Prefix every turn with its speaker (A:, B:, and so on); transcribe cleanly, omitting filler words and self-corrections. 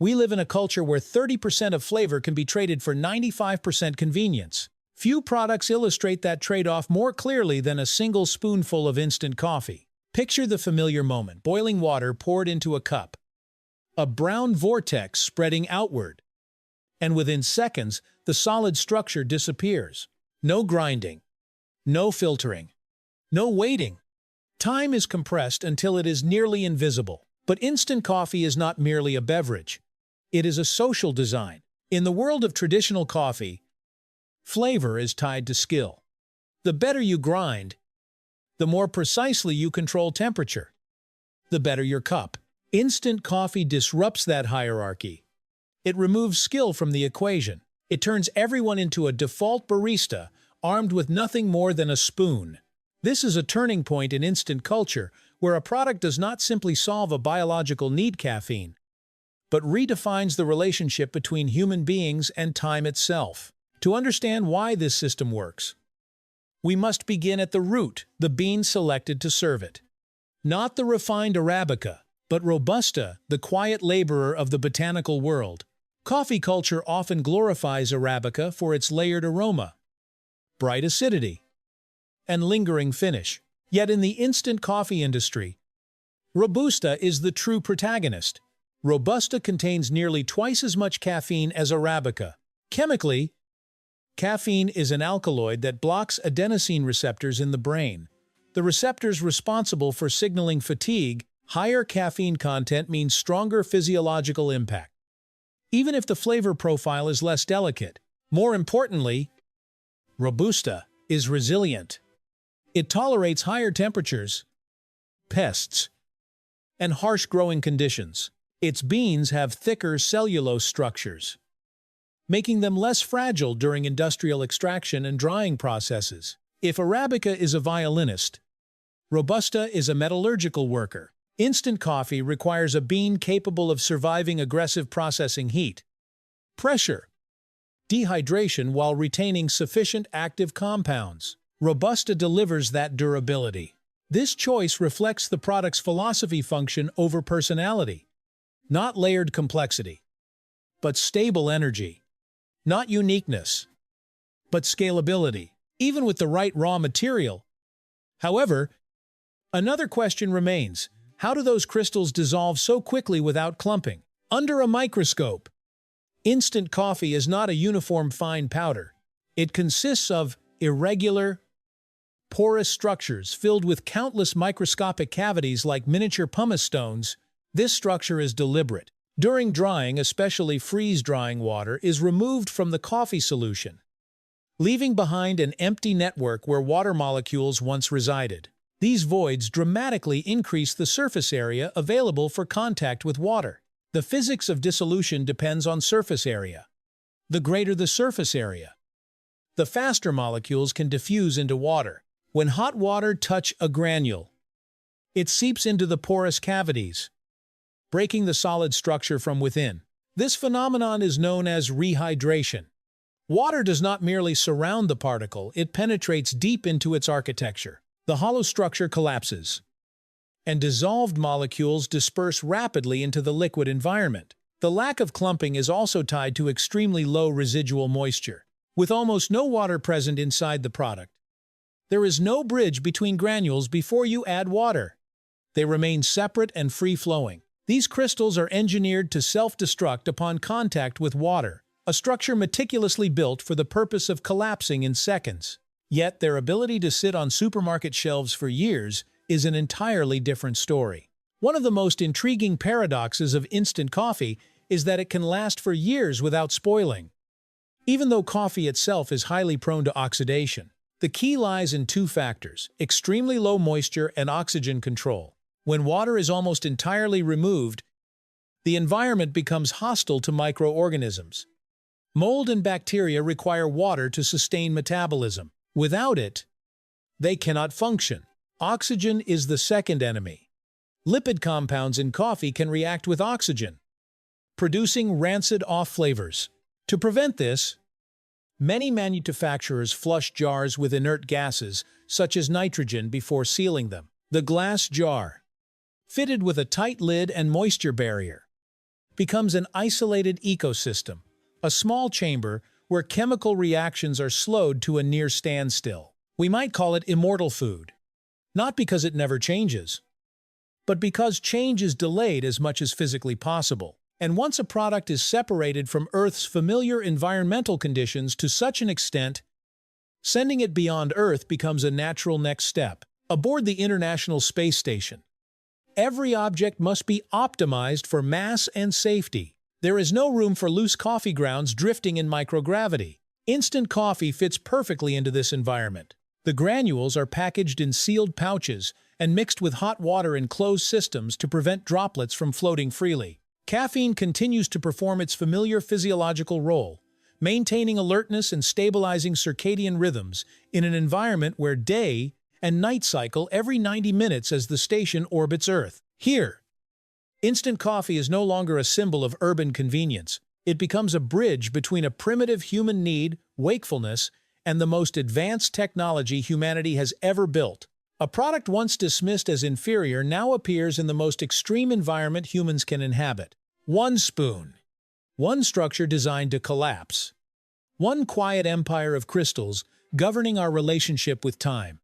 A: We live in a culture where 30% of flavor can be traded for 95% convenience. Few products illustrate that trade-off more clearly than a single spoonful of instant coffee. Picture the familiar moment: boiling water poured into a cup, a brown vortex spreading outward, and within seconds, the solid structure disappears. No grinding, no filtering, no waiting. Time is compressed until it is nearly invisible. But instant coffee is not merely a beverage. It is a social design. In the world of traditional coffee, flavor is tied to skill. The better you grind, the more precisely you control temperature, the better your cup. Instant coffee disrupts that hierarchy. It removes skill from the equation. It turns everyone into a default barista, armed with nothing more than a spoon. This is a turning point in instant culture, where a product does not simply solve a biological need, caffeine, but redefines the relationship between human beings and time itself. To understand why this system works, we must begin at the root, the bean selected to serve it. Not the refined Arabica, but Robusta, the quiet laborer of the botanical world. Coffee culture often glorifies Arabica for its layered aroma, bright acidity, and lingering finish. Yet in the instant coffee industry, Robusta is the true protagonist. Robusta contains nearly twice as much caffeine as Arabica. Chemically, caffeine is an alkaloid that blocks adenosine receptors in the brain. The receptors responsible for signaling fatigue. Higher caffeine content means stronger physiological impact, even if the flavor profile is less delicate. More importantly, Robusta is resilient. It tolerates higher temperatures, pests, and harsh growing conditions. Its beans have thicker cellulose structures, making them less fragile during industrial extraction and drying processes. If Arabica is a violinist, Robusta is a metallurgical worker. Instant coffee requires a bean capable of surviving aggressive processing heat, pressure, dehydration while retaining sufficient active compounds. Robusta delivers that durability. This choice reflects the product's philosophy: function over personality. Not layered complexity, but stable energy. Not uniqueness, but scalability, even with the right raw material. However, another question remains: how do those crystals dissolve so quickly without clumping? Under a microscope, instant coffee is not a uniform fine powder. It consists of irregular, porous structures filled with countless microscopic cavities like miniature pumice stones. This structure is deliberate. During drying, especially freeze-drying water is removed from the coffee solution, leaving behind an empty network where water molecules once resided. These voids dramatically increase the surface area available for contact with water. The physics of dissolution depends on surface area. The greater the surface area, the faster molecules can diffuse into water. When hot water touches a granule, it seeps into the porous cavities, breaking the solid structure from within. This phenomenon is known as rehydration. Water does not merely surround the particle, it penetrates deep into its architecture. The hollow structure collapses, and dissolved molecules disperse rapidly into the liquid environment. The lack of clumping is also tied to extremely low residual moisture. With almost no water present inside the product, there is no bridge between granules before you add water. They remain separate and free-flowing. These crystals are engineered to self-destruct upon contact with water, a structure meticulously built for the purpose of collapsing in seconds. Yet their ability to sit on supermarket shelves for years is an entirely different story. One of the most intriguing paradoxes of instant coffee is that it can last for years without spoiling. Even though coffee itself is highly prone to oxidation, the key lies in two factors: extremely low moisture and oxygen control. When water is almost entirely removed, the environment becomes hostile to microorganisms. Mold and bacteria require water to sustain metabolism. Without it, they cannot function. Oxygen is the second enemy. Lipid compounds in coffee can react with oxygen, producing rancid off flavors. To prevent this, many manufacturers flush jars with inert gases, such as nitrogen, before sealing them. The glass jar, fitted with a tight lid and moisture barrier, becomes an isolated ecosystem, a small chamber where chemical reactions are slowed to a near standstill. We might call it immortal food, not because it never changes, but because change is delayed as much as physically possible. And once a product is separated from Earth's familiar environmental conditions to such an extent, sending it beyond Earth becomes a natural next step. Aboard the International Space Station, every object must be optimized for mass and safety. There is no room for loose coffee grounds drifting in microgravity. Instant coffee fits perfectly into this environment. The granules are packaged in sealed pouches and mixed with hot water in closed systems to prevent droplets from floating freely. Caffeine continues to perform its familiar physiological role, maintaining alertness and stabilizing circadian rhythms in an environment where day and night cycle every 90 minutes as the station orbits Earth. Here, instant coffee is no longer a symbol of urban convenience. It becomes a bridge between a primitive human need, wakefulness, and the most advanced technology humanity has ever built. A product once dismissed as inferior now appears in the most extreme environment humans can inhabit. One spoon. One structure designed to collapse. One quiet empire of crystals governing our relationship with time.